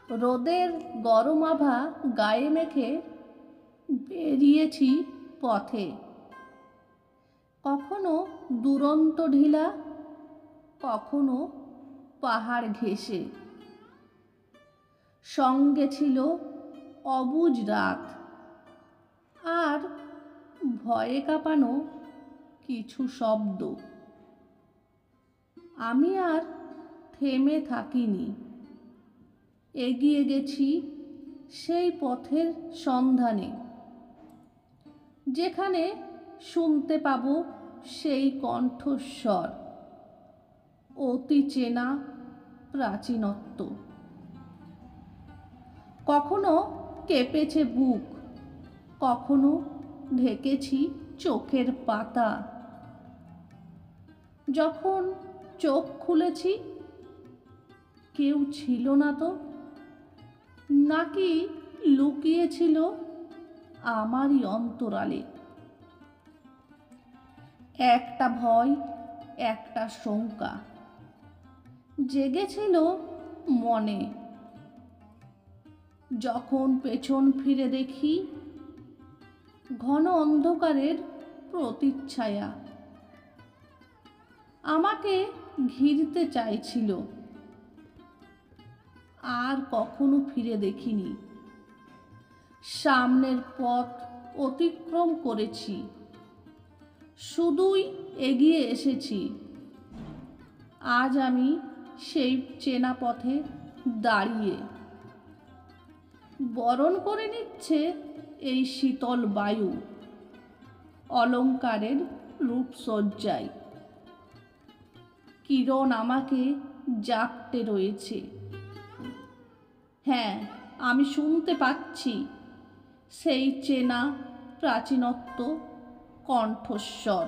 রোদের গরম আভা গায়ে মেখে বেরিয়েছি পথে। কখনো দুরন্ত ঢিলা, কখনো পাহাড় ঘেঁষে। সঙ্গে ছিল অবুঝ রাত আর ভয়ে কাঁপানো কিছু শব্দ। আমি আর থেমে থাকিনি, এগিয়ে গেছি সেই পথের সন্ধানে, যেখানে শুনতে পাব সেই কণ্ঠস্বর, অতি চেনা প্রাচীনত্ব। কখনো কেঁপেছে বুক, কখনো ঢেকেছি চোখের পাতা। যখন চোখ খুলেছি, কেউ ছিল না তো, নাকি লুকিয়েছিল আমারই অন্তরালে। একটা ভয়, একটা শঙ্কা জেগেছিল মনে। যখন পেছন ফিরে দেখি, ঘন অন্ধকারের প্রতিচ্ছায়া আমাকে ঘিরতে চাইছিল। আর কখনো ফিরে দেখিনি। সামনের পথ অতিক্রম করেছি, শুধুই এগিয়ে এসেছি। আজ আমি সেই চেনা পথে দাঁড়িয়ে, বরণ করে নিচ্ছে এই শীতল বায়ু অলংকারের রূপসজ্জায়। কিরণ আমাকে জাগতে রয়েছে। হ্যাঁ, আমি শুনতে পাচ্ছি সেই চেনা প্রাচীনত্ব কণ্ঠস্বর।